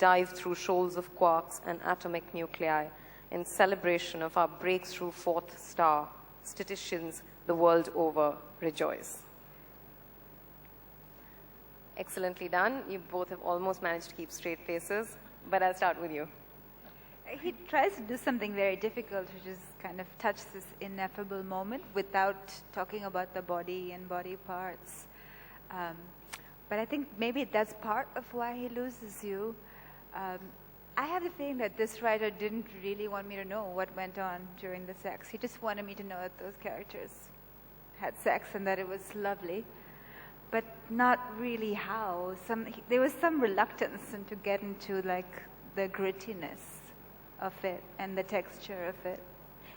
dive through shoals of quarks and atomic nuclei in celebration of our breakthrough fourth star. Statisticians the world over rejoice. Excellently done. You both have almost managed to keep straight faces, but I'll start with you. He tries to do something very difficult, which is kind of touch this ineffable moment without talking about the body and body parts. But I think maybe that's part of why he loses you. I have the feeling that this writer didn't really want me to know what went on during the sex. He just wanted me to know that those characters had sex and that it was lovely, but not really how. There was some reluctance to get into like the grittiness of it and the texture of it.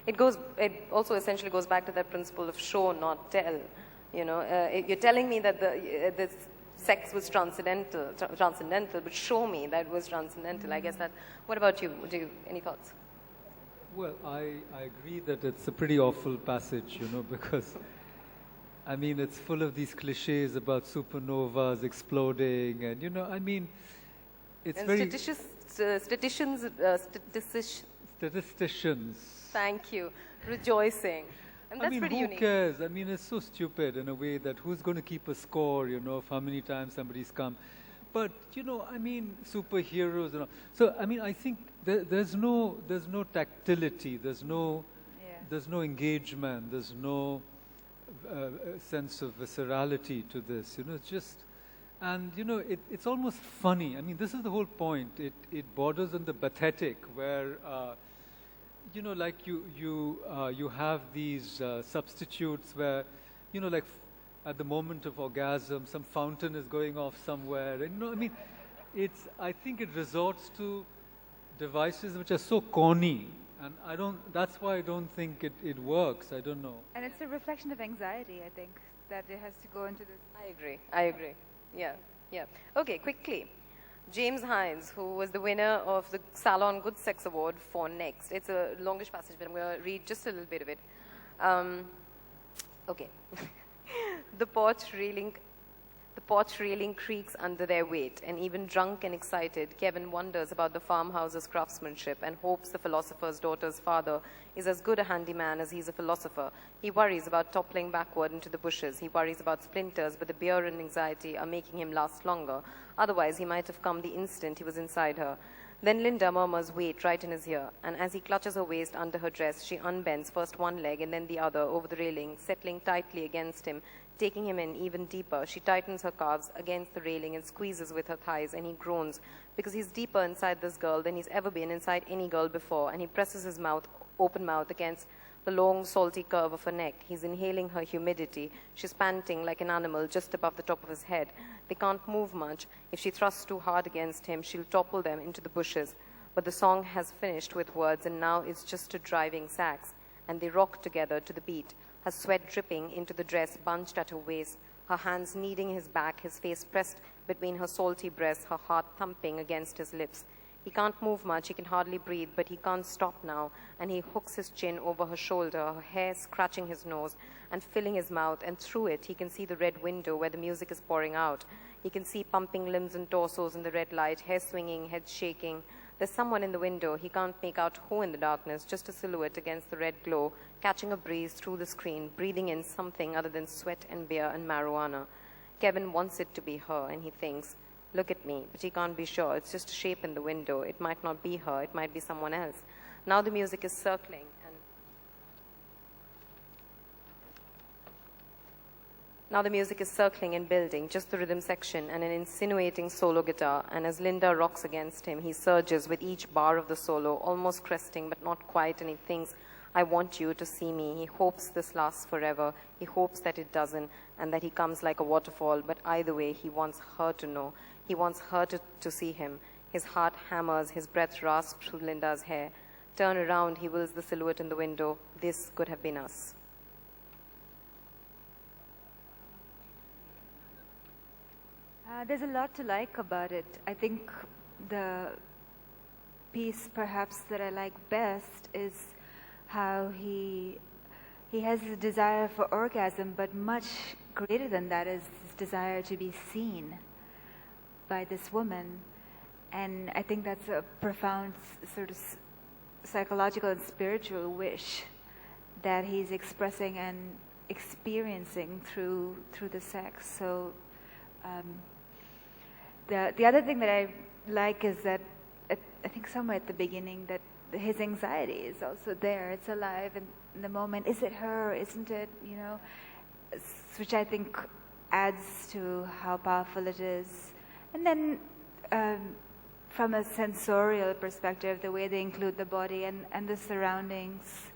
It also essentially goes back to that principle of show, not tell. You know, you're telling me that the sex was transcendental, but show me that it was transcendental. I guess that. What about you? Any thoughts? Well, I agree that it's a pretty awful passage, you know, because I mean it's full of these cliches about supernovas exploding, and you know, I mean, it's and very statisticians. Thank you. Rejoicing. And that's pretty unique. Who cares? I mean, it's so stupid in a way that who's going to keep a score, you know, of how many times somebody's come. But, you know, I mean, superheroes and all. So, I mean, I think there's no tactility, there's no engagement, there's no sense of viscerality to this, you know, it's just, and, you know, it's almost funny. I mean, this is the whole point. It borders on the pathetic, where, you know, like you have these substitutes where, you know, like at the moment of orgasm, some fountain is going off somewhere. And, you know, I mean, I think it resorts to devices which are so corny. And that's why I don't think it works. I don't know. And it's a reflection of anxiety, I think, that it has to go into this. I agree. Yeah. Okay, quickly. James Hines, who was the winner of the Salon Good Sex Award for Next. It's a longish passage, but I'm going to read just a little bit of it. Okay. The porch railing creaks under their weight, and even drunk and excited, Kevin wonders about the farmhouse's craftsmanship and hopes the philosopher's daughter's father is as good a handyman as he's a philosopher. He worries about toppling backward into the bushes. He worries about splinters, but the beer and anxiety are making him last longer. Otherwise, he might have come the instant he was inside her. Then Linda murmurs, "Wait," right in his ear, and as he clutches her waist under her dress, she unbends first one leg and then the other over the railing, settling tightly against him, taking him in even deeper. She tightens her calves against the railing and squeezes with her thighs, and he groans because he's deeper inside this girl than he's ever been inside any girl before, and he presses his open mouth against the long, salty curve of her neck. He's inhaling her humidity. She's panting like an animal just above the top of his head. They can't move much. If she thrusts too hard against him, she'll topple them into the bushes. But the song has finished with words, and now it's just a driving sax, and they rock together to the beat, her sweat dripping into the dress bunched at her waist, her hands kneading his back, his face pressed between her salty breasts, her heart thumping against his lips. He can't move much, he can hardly breathe, but he can't stop now, and he hooks his chin over her shoulder, her hair scratching his nose and filling his mouth, and through it he can see the red window where the music is pouring out. He can see pumping limbs and torsos in the red light, hair swinging, head shaking. There's someone in the window. He can't make out who in the darkness, just a silhouette against the red glow, catching a breeze through the screen, breathing in something other than sweat and beer and marijuana. Kevin wants it to be her, and he thinks, "Look at me," but he can't be sure. It's just a shape in the window. It might not be her. It might be someone else. Now the music is circling, and building, just the rhythm section and an insinuating solo guitar, and as Linda rocks against him, he surges with each bar of the solo, almost cresting but not quite, and he thinks, "I want you to see me." He hopes this lasts forever. He hopes that it doesn't, and that he comes like a waterfall, but either way, he wants her to know. He wants her to see him. His heart hammers, his breath rasps through Linda's hair. Turn around, he wills the silhouette in the window. This could have been us. There's a lot to like about it. I think the piece perhaps that I like best is how he has a desire for orgasm, but much greater than that is his desire to be seen by this woman. And I think that's a profound sort of psychological and spiritual wish that he's expressing and experiencing through the sex. So the other thing that I like is that I think somewhere at the beginning that his anxiety is also there. It's alive in the moment. Is it her? Isn't it? You know, which I think adds to how powerful it is. And then from a sensorial perspective, the way they include the body and the surroundings,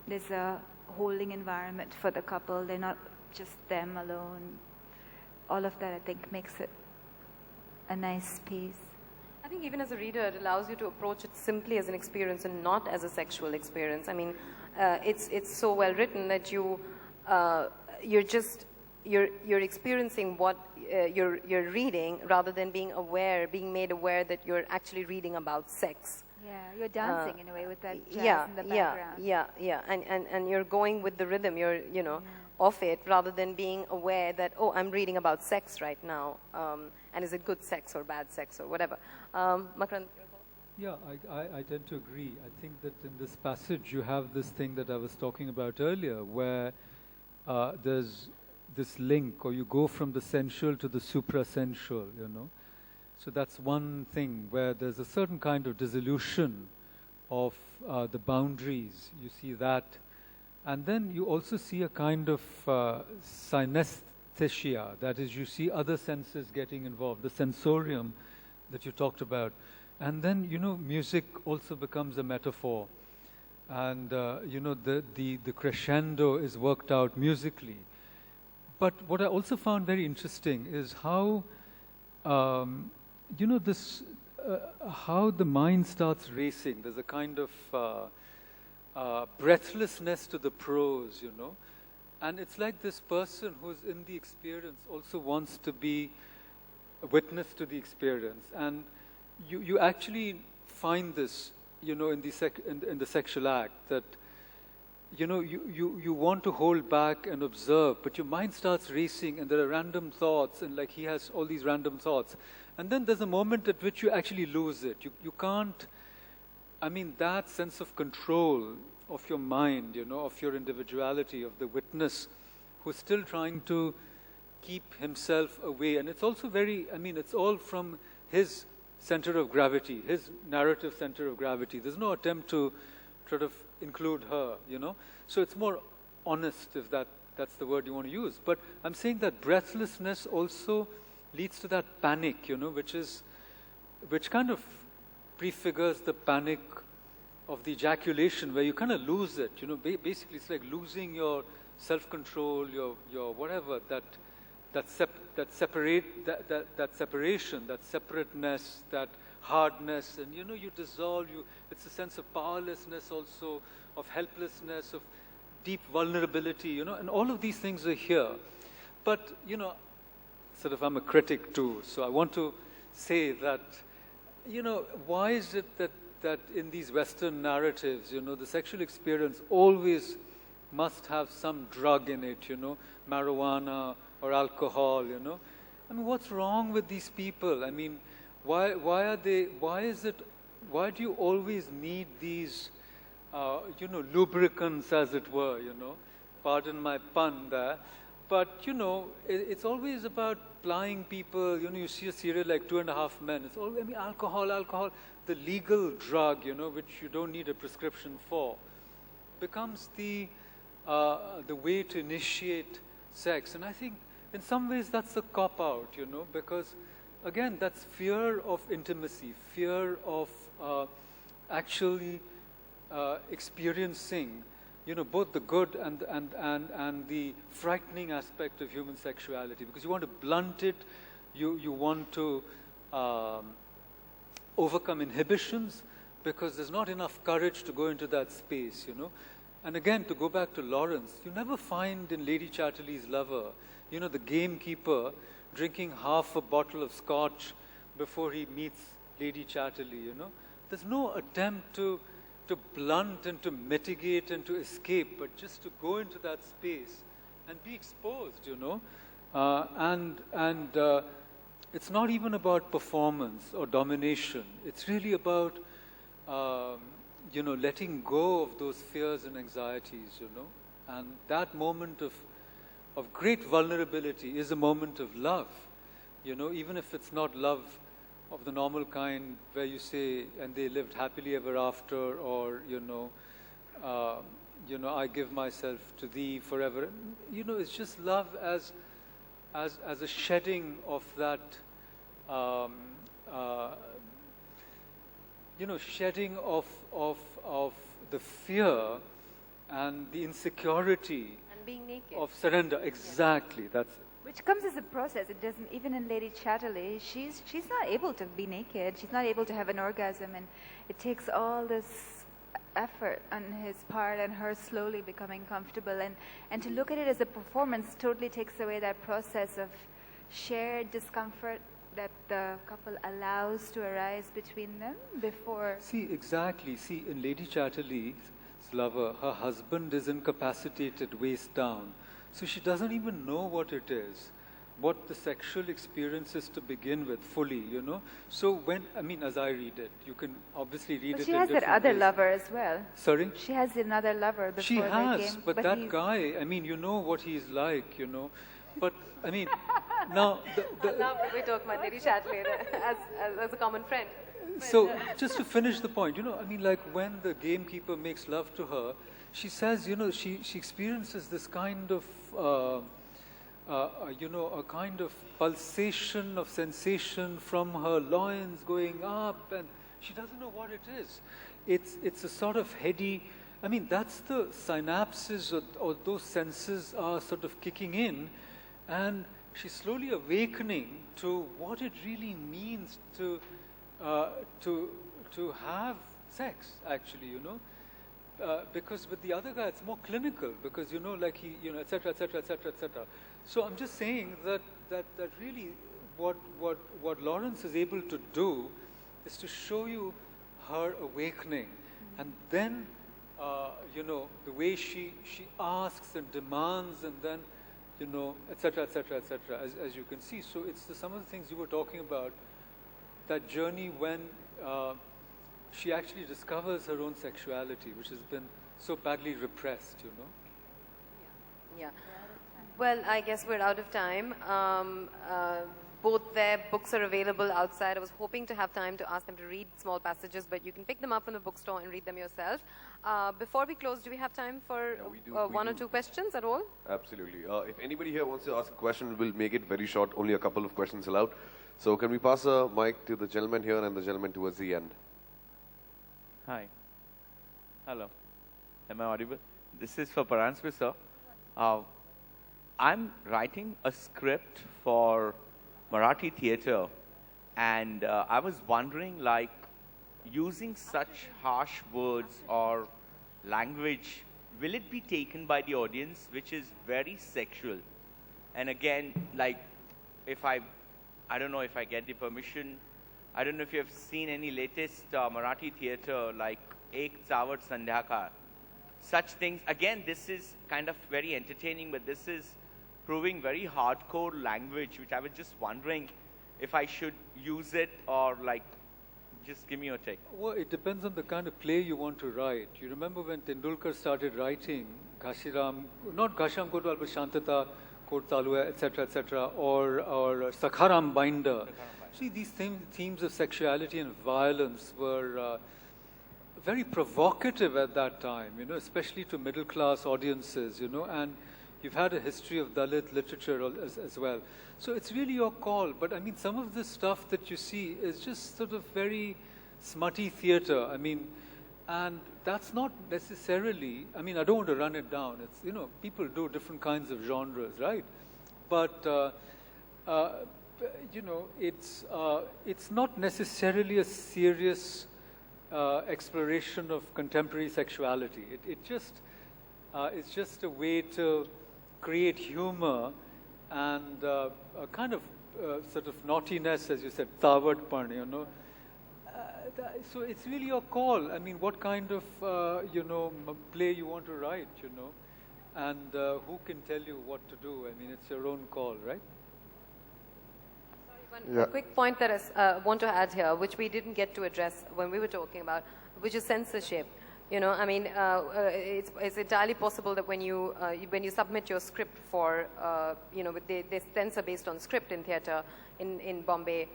there's a holding environment for the couple. They're not just them alone. All of that, I think, makes it a nice piece. I think even as a reader, it allows you to approach it simply as an experience and not as a sexual experience. I mean, it's so well written that you're experiencing what you're reading rather than being made aware that you're actually reading about sex. Yeah, you're dancing in a way with that jazz in the background. Yeah, and you're going with the rhythm. You're of it rather than being aware that, oh, I'm reading about sex right now, and is it good sex or bad sex or whatever. Makarand? Yeah, I tend to agree. I think that in this passage you have this thing that I was talking about earlier, where there's this link, or you go from the sensual to the supra-sensual, So that's one thing where there's a certain kind of dissolution of the boundaries. You see that. And then you also see a kind of synesthesia, that is, you see other senses getting involved, the sensorium that you talked about. And then, music also becomes a metaphor. And, the crescendo is worked out musically. But what I also found very interesting is how, how the mind starts racing. There's a kind of breathlessness to the prose, And it's like this person who's in the experience also wants to be a witness to the experience. And you actually find this, in the sexual act, that, you want to hold back and observe, but your mind starts racing and there are random thoughts, and like he has all these random thoughts. And then there's a moment at which you actually lose it. You can't, that sense of control of your mind, of your individuality, of the witness who's still trying to keep himself away. And it's also it's all from his center of gravity, his narrative center of gravity. There's no attempt to sort of include her, So it's more honest, if that's the word you want to use. But I'm saying that breathlessness also leads to that panic, which kind of prefigures the panic of the ejaculation, where you kind of lose it, Basically, it's like losing your self-control, your whatever, that separation, that separateness, that hardness, and you dissolve. It's a sense of powerlessness, also of helplessness, of deep vulnerability, and all of these things are here. But sort of I'm a critic too, so I want to say that, why is it that in these Western narratives, the sexual experience always must have some drug in it, marijuana or alcohol, what's wrong with these people? Why do you always need these, lubricants, as it were, Pardon my pun there. But, it's always about plying people. You see a serial like 2.5 Men. It's always, alcohol, the legal drug, which you don't need a prescription for, becomes the way to initiate sex. And I think in some ways that's a cop-out, because, again, that's fear of intimacy, fear of actually experiencing, both the good and the frightening aspect of human sexuality, because you want to blunt it, you want to overcome inhibitions, because there's not enough courage to go into that space, And again, to go back to Lawrence, you never find in Lady Chatterley's Lover, the gamekeeper drinking half a bottle of scotch before he meets Lady Chatterley, There's no attempt to blunt and to mitigate and to escape, but just to go into that space and be exposed, it's not even about performance or domination. It's really about, letting go of those fears and anxieties, And that moment of great vulnerability is a moment of love, even if it's not love of the normal kind where you say, and they lived happily ever after, or, I give myself to thee forever. It's just love as a shedding of that, shedding of the fear and the insecurity And being naked. of surrender. Exactly, that's it. Which comes as a process. It doesn't, even in Lady Chatterley, she's not able to be naked. She's not able to have an orgasm, and it takes all this effort on his part and her slowly becoming comfortable. And to look at it as a performance totally takes away that process of shared discomfort that the couple allows to arise between them before. See, exactly. See, in Lady Chatterley's lover, her husband is incapacitated waist down. So she doesn't even know what it is, what the sexual experience is to begin with fully, So as I read it, you can obviously read But it she in has that different other ways. lover as well. Sorry? She has another lover before She they has, came. but that he's- guy, you know what he's like, But, now, I love that we talk about Lady Chatterley as a common friend. So, just to finish the point, like when the gamekeeper makes love to her, she says, she experiences this kind of, a kind of pulsation of sensation from her loins going up, and she doesn't know what it is. It's a sort of heady, that's the synapses or those senses are sort of kicking in, and she's slowly awakening to what it really means to have sex, actually, because with the other guy it's more clinical, because like he, et cetera, et cetera, et cetera, et cetera. So I'm just saying that really what Lawrence is able to do is to show you her awakening, and then the way she asks and demands, and then et cetera, et cetera, et cetera, as you can see. So it's some of the things you were talking about, that journey when she actually discovers her own sexuality, which has been so badly repressed, Yeah. Well, I guess we're out of time. Both their books are available outside. I was hoping to have time to ask them to read small passages, but you can pick them up from the bookstore and read them yourself. Before we close, do we have time for we do. one or two questions at all? Absolutely. If anybody here wants to ask a question, we'll make it very short, only a couple of questions allowed. So can we pass a mic to the gentleman here and the gentleman towards the end? Hi. Hello. Am I audible? This is for Paransky, sir. I'm writing a script for Marathi theatre, and I was wondering, like, using such harsh words or language, will it be taken by the audience, which is very sexual? And again, like, if I don't know if I get the permission. I don't know if you have seen any latest Marathi theatre like Ek Chavat Sandhyakal. Such things. Again, this is kind of very entertaining, but this is proving very hardcore language, which I was just wondering if I should use it or like, just give me your take. Well, it depends on the kind of play you want to write. You remember when Tendulkar started writing Ghashiram, not Ghashiram Kotwal, but Shantata, Kot Talua, etc., or Sakharam Binder. See, these themes of sexuality and violence were very provocative at that time, especially to middle-class audiences, and you've had a history of Dalit literature as well. So it's really your call, but some of the stuff that you see is just sort of very smutty theater, and that's not necessarily, I don't want to run it down. It's, people do different kinds of genres, right? But, it's not necessarily a serious exploration of contemporary sexuality. It's just a way to create humor and a kind of sort of naughtiness, as you said, tawatpan, so it's really your call. What kind of, play you want to write, and who can tell you what to do? It's your own call, right? A quick point that I want to add here, which we didn't get to address when we were talking about, which is censorship. You know, I mean, it's entirely possible that when you submit your script for, you know, they censor based on script in theatre in Bombay,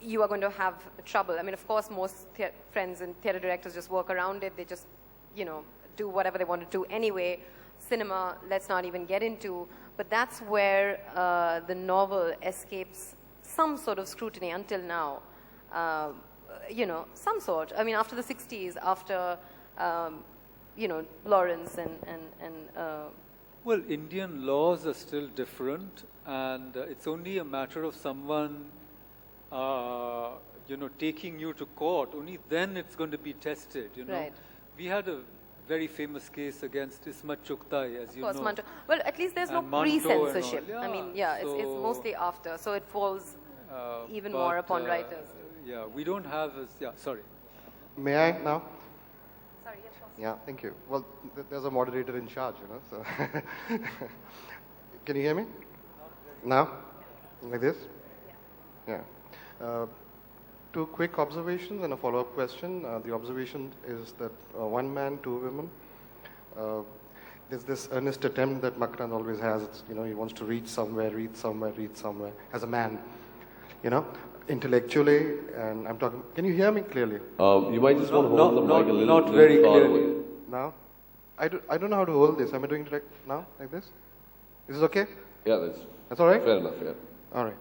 you are going to have trouble. I mean, of course, most friends and theatre directors just work around it. They just, you know, do whatever they want to do anyway. Cinema, let's not even get into. But that's where the novel escapes some sort of scrutiny until now. You know, some sort. I mean, after the 60s, after, you know, Lawrence and Well, Indian laws are still different, and it's only a matter of someone, you know, taking you to court. Only then it's going to be tested, you know. Right. We had a very famous case against Ismat Chughtai, as you know. of course, Manto. Well, at least there's no And Manto and all, pre-censorship. yeah, I mean, yeah, it's so, mostly after. So it falls even but, more upon writers. Yeah, we don't have, sorry. May I now? Sorry, yes, sure. Yeah, thank you. Well, there's a moderator in charge, you know, so. Can you hear me? Now? Like this? Yeah. Two quick observations and a follow-up question. The observation is that one man, two women. There's this earnest attempt that Makarand always has. It's, you know, he wants to reach somewhere, as a man, you know, intellectually. And I'm talking, can you hear me clearly? You might just want to hold the mic a little not very far clearly. away. Now? I don't know how to hold this. Am I doing it like now, like this? Is this okay? Yeah, That's all right? fair enough, yeah. All right.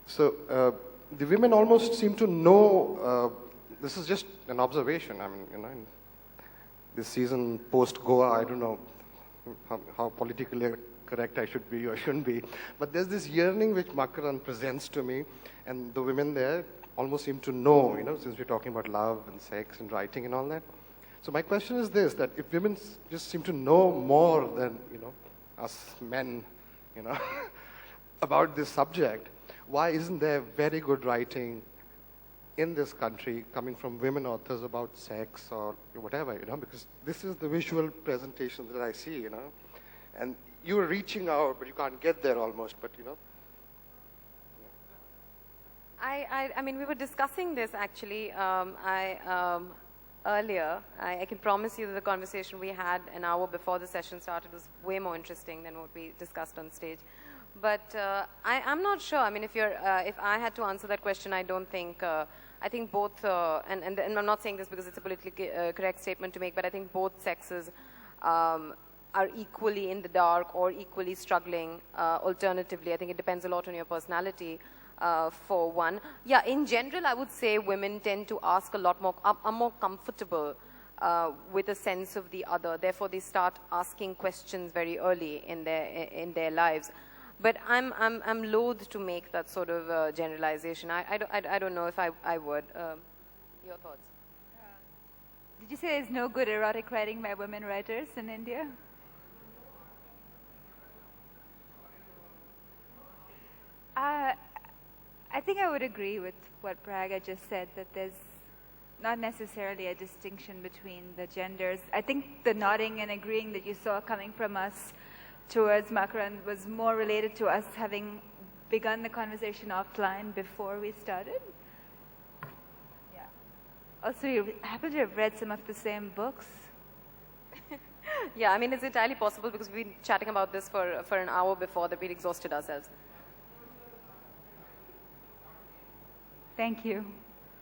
So the women almost seem to know, this is just an observation. I mean, you know, in this season post-Goa, I don't know how politically correct I should be or shouldn't be, but there's this yearning which Makarand presents to me, and the women there almost seem to know, you know, since we're talking about love and sex and writing and all that. So my question is this, that if women just seem to know more than, you know, us men, you know, about this subject, why isn't there very good writing in this country coming from women authors about sex or whatever, you know, because this is the visual presentation that I see, you know, and you're reaching out, but you can't get there almost, but, you know. I mean, we were discussing this actually earlier. I can promise you that the conversation we had an hour before the session started was way more interesting than what we discussed on stage. But I'm not sure. I mean, if I had to answer that question, I don't think. I think both, and I'm not saying this because it's a politically correct statement to make, but I think both sexes are equally in the dark or equally struggling. Alternatively, I think it depends a lot on your personality. For one, yeah, in general, I would say women tend to ask a lot more, are more comfortable with a sense of the other. Therefore, they start asking questions very early in their lives. But I'm loath to make that sort of generalization. I don't know if I would. Your thoughts? Did you say there's no good erotic writing by women writers in India? I think I would agree with what Praga just said, that there's not necessarily a distinction between the genders. I think the nodding and agreeing that you saw coming from us towards Makarand was more related to us having begun the conversation offline before we started. Yeah. Also, you happen to have read some of the same books. Yeah, I mean, it's entirely possible because we've been chatting about this for an hour before that we'd exhausted ourselves. Thank you.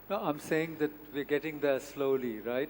No, I'm saying that we're getting there slowly, right?